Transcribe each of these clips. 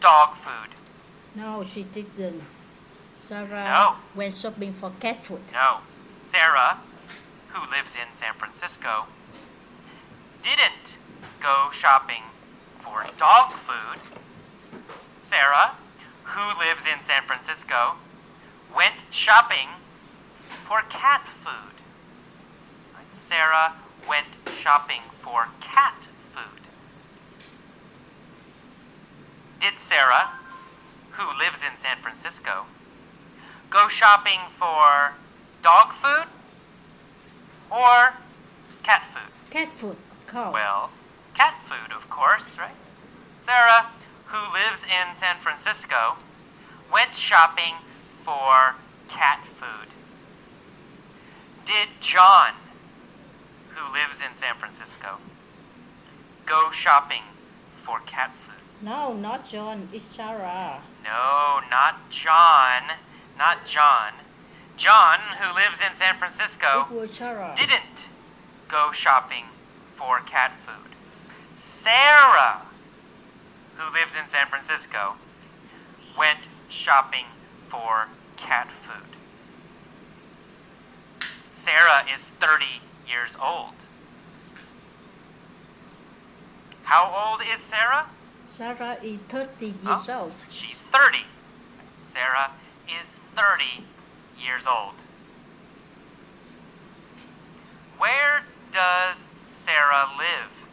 dog food. No, she didn't. Sarah No. went shopping for cat food. No. Sarah, who lives in San Francisco, didn't go shopping for dog food. Sarah, who lives in San Francisco, went shopping for cat food. Right? Sarah went shopping for cat food. Did Sarah, who lives in San Francisco, go shopping for dog food or cat food? Cat food, of course. Well, cat food, of course, right? Sarah, who lives in San Francisco, went shopping for cat food. Did John, who lives in San Francisco, go shopping for cat food? No, not John. It's Sarah. No, not John. Not John. John, who lives in San Francisco, It was Sarah. didn't go shopping for cat food. Sarah, who lives in San Francisco, went shopping for cat food. Sarah is 30 years old. How old is Sarah? Sarah is 30 years old. She's 30. Sarah is 30 years old. Where does Sarah live?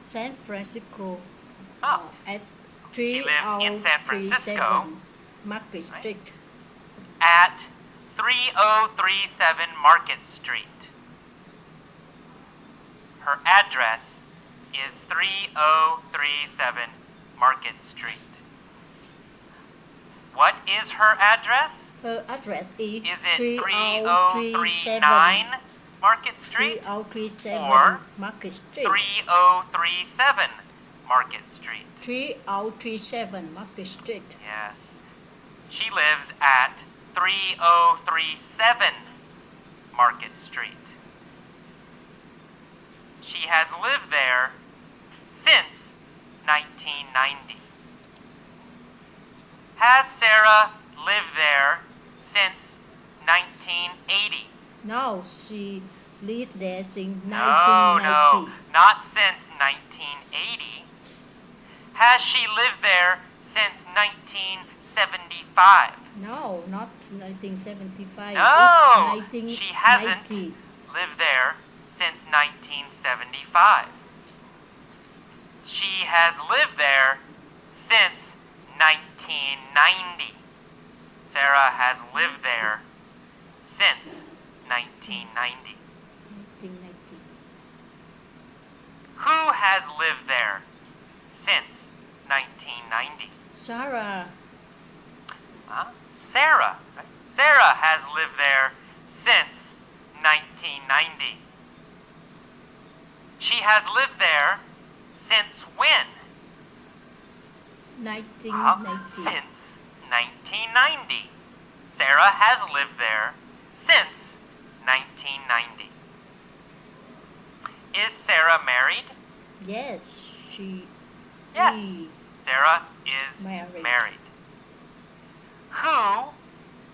San Francisco. Oh, At She lives in San Francisco. 3037 Market Street. at 3037 Market Street. Her address is 3037 Market Street. What is her address? Her address is Is it 3037 3039 Market Street 3037 or Market Street. 3037 Market Street? 3037 Market Street. Yes. She lives at 3037 Market Street. She has lived there since 1990. Has Sarah lived there since 1980? No, she lived there since No, 1990. not since 1980. Has she lived there since 1975? No, not 1975. No, It's 1990. she hasn't lived there since 1975. She has lived there since 1990. Sarah has lived there since 1990. 1990. Who has lived there since 1990? Sarah. Sarah. Right? Sarah has lived there since 1990. She has lived there since when? 1990. Since 1990. Sarah has lived there since 1990. Is Sarah married? Yes, she Yes. is. Sarah is Married. married. Who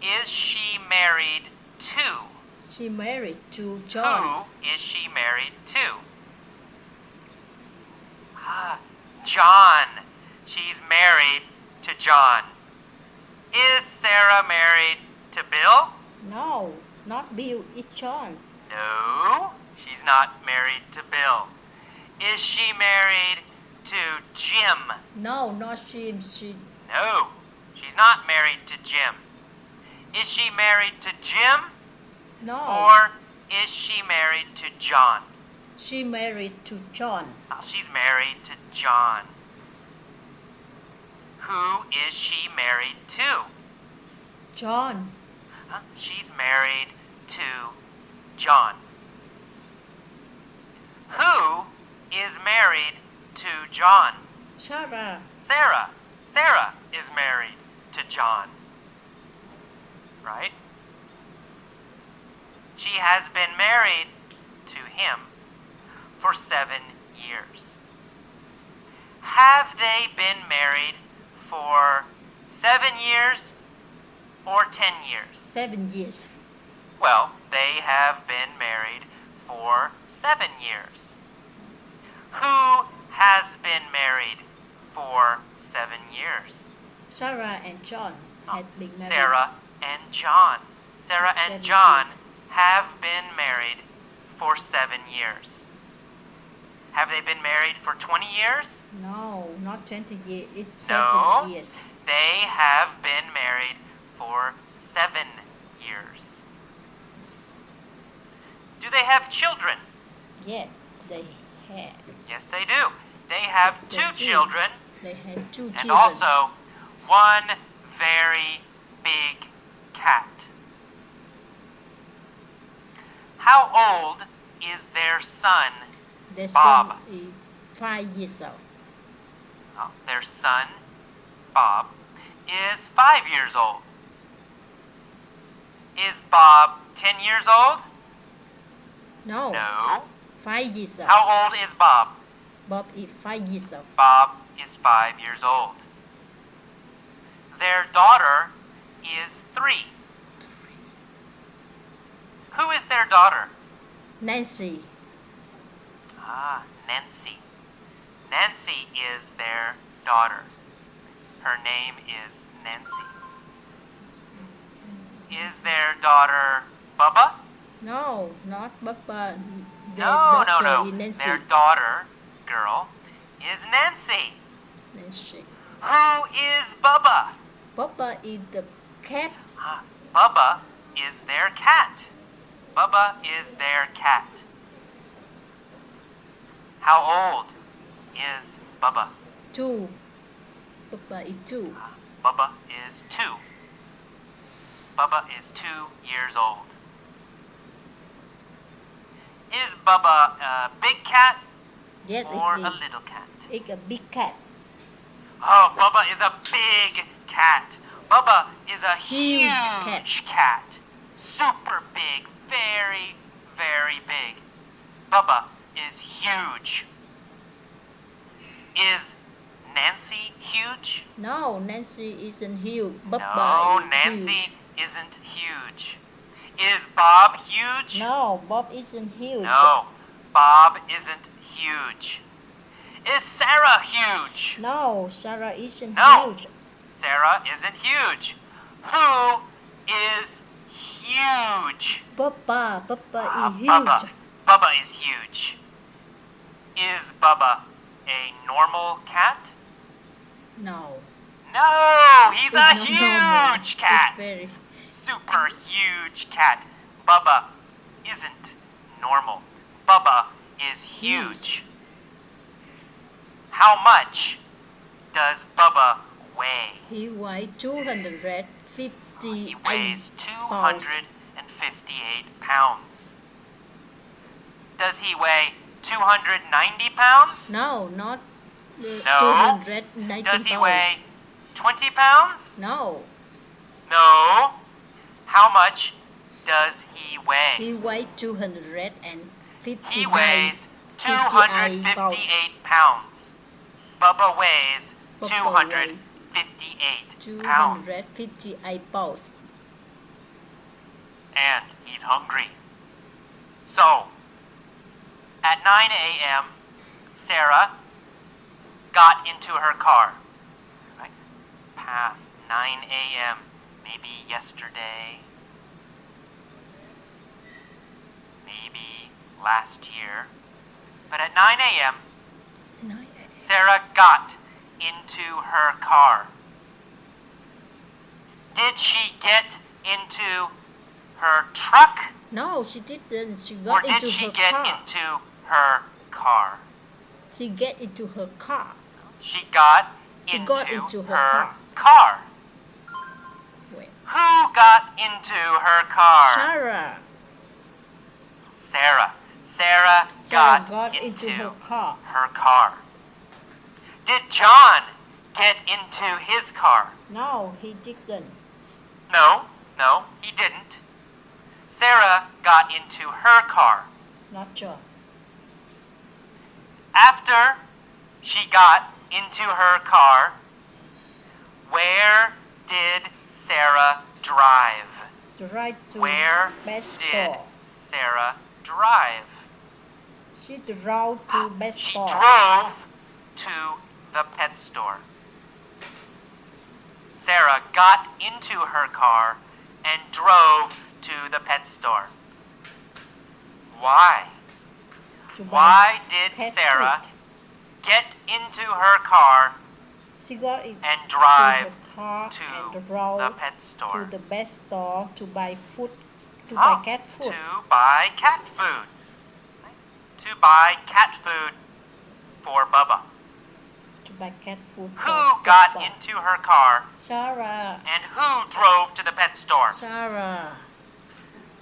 is she married to? She married to John. Who is she married to? John. She's married to John. Is Sarah married to Bill? No, not Bill, it's John. No, she's not married to Bill. Is she married to Jim? No, not Jim. She No, she's not married to Jim. Is she married to Jim no. or is she married to John? She married to John. She's married to John. Who is she married to? John. She's married to John. Who is married to John? Sarah. Sarah. Sarah is married to John. Right? She has been married to him for 7 years. Have they been married for 7 years or 10 years? 7 years. Well, they have been married for 7 years. Who has been married for 7 years? Sarah and John had been married. Sarah and John. Sarah and 7 John years. have been married for 7 years. Have they been married for 20 years? No, not 20 years. It's No. 7 years. They have been married for 7 years. Do they have children? Yeah, they had. Yes, they do. They have They 2 do. children They had 2 and children. also 1 very big cat. How old is their son? Their Bob. son is 5 years old. Oh, their son, Bob, is 5 years old. Is Bob 10 years old? No, No. 5 years old. How old is Bob? Bob is 5 years old. Bob is 5 years old. Their daughter is 3. Who is their daughter? Nancy. Ah, Nancy. Nancy is their daughter. Her name is Nancy. Is their daughter Bubba? No, not Bubba. Their No. daughter is Nancy. Their daughter, girl, is Nancy. Nancy. Who is Bubba? Bubba is the cat. Ah, Bubba is their cat. Bubba is their cat. How old is Bubba? 2. Bubba is 2. Bubba is 2. Bubba is 2 years old. Is Bubba a big cat Yes, or it a is. little cat? It's a big cat. Oh, Bubba is a big cat. Bubba is a Huge huge cat. Super big. Very, very big. Bubba is huge. Is Nancy huge? No, Nancy isn't huge. Bubba No, is Nancy huge. isn't huge. Is Bob huge? No, Bob isn't huge. No, Bob isn't huge. Is Sarah huge? No, Sarah isn't No. huge. Sarah isn't huge. Who is huge? Bubba is huge. Bubba. Bubba is huge. Is Bubba a normal cat? No. No, he's It's a not normal. huge cat. It's very. Super huge cat. Bubba isn't normal. Bubba is huge. How much does Bubba weigh? He weighs 258 He weighs pounds. 258 pounds. Does he weigh 290 pounds? No, not No. 290 Does he pounds. weigh 20 pounds? No, No. How much does he weigh? he weighs 259. He weighs 58 258 pounds. Bubba weighs Bubba 258 pounds. 258 pounds. And he's hungry. So, at 9 a.m., Sarah got into her car. Right? Past 9 a.m., maybe yesterday, maybe last year. But at 9 a.m., Sarah got into her car. Did she get into her truck? No, she didn't. She Or got did into she her get car. into her car? She get into her car. She got She into, got into her her car. Wait. Who got into her car? Sarah. Sarah. Sarah Sarah got into her car. her car. Did John get into his car? No, he didn't. No, he didn't. Sarah got into her car. Not John. After she got into her car, where Drive to Where best did store. Sarah drive? She drove to best She store. drove to the pet store. Sarah got into her car and drove to the pet store. Why? To buy Why did cat Sarah food. get into her car She got into and drive her car to and drove the pet to store? the best store to buy food, to buy cat food. To buy cat food. To buy cat food for Bubba. To buy cat food. Who got into her car Sarah. and who drove to the pet store? Sarah.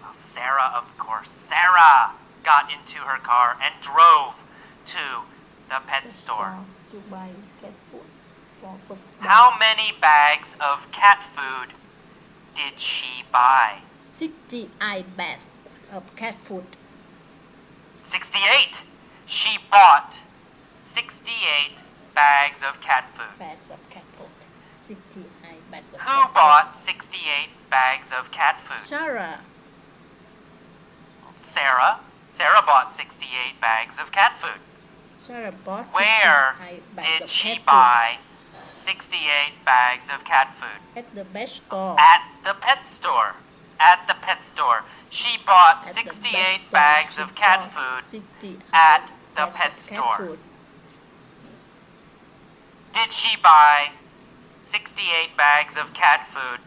Well, Sarah, of course. Sarah got into her car and drove to the pet store. To buy cat food for Bubba. How many bags of cat food did she buy? 68 bags of cat food. 68. She bought 68 bags of cat food. Bags of cat food. 68 bags of Who cat bought 68 bags of cat food. food? Sarah. Sarah. Sarah bought 68 bags of cat food. Sarah bought Where 68 bags did of she cat buy 68 bags of cat food? food. At the best store. At the pet store. At the pet store. She bought At the 68 best store, bags she of cat bought food 68 at the bags pet of cat store. food. Did she buy 68 bags of cat food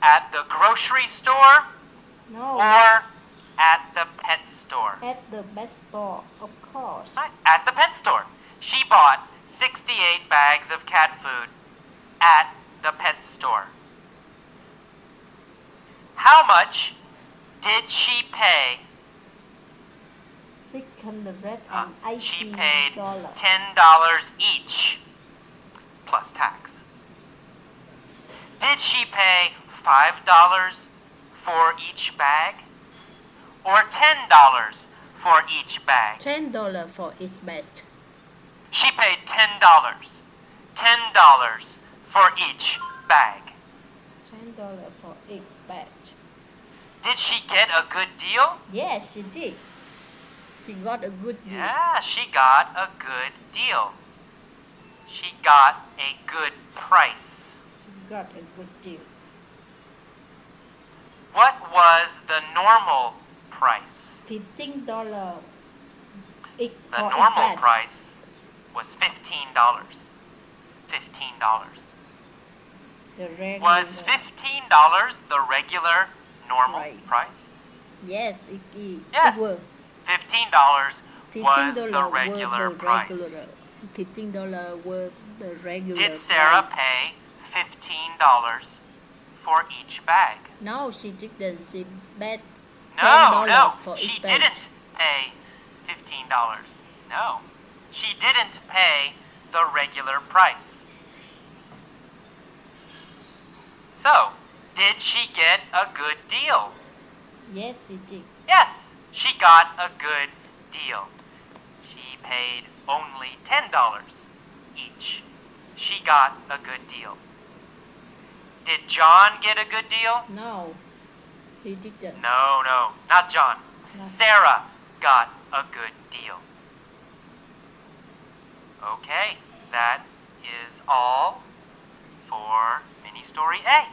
at the grocery store No, or at the pet store? at the best store, of course. At the pet store. She bought 68 bags of cat food at the pet store. How much did she pay? $680. She paid $10 each, plus tax. Did she pay $5 for each bag? Or $10 for each bag? $10 for each bag. She paid $10. $10 for each bag. $10 for each bag. Did she get a good deal? Yes, she did. She got a good deal. Yeah, she got a good deal. She got a good price. She got a good deal. What was the normal price? $15 each The for each normal bag. price was $15. $15. The regular. Was $15 the regular normal Right. price? Yes, it is. Yes. It was. $15 was $15 the regular price. $15 was the regular Did Sarah price. pay $15 for each bag? No, she didn't. She bet No, $10 no, for she each bag. didn't pay $15. No, she didn't pay the regular price. So, did she get a good deal? Yes, she did. Yes, she got a good deal. She paid only $10 each. She got a good deal. Did John get a good deal? No, he didn't. No, not John. No. Sarah got a good deal. Okay, that is all for mini story A.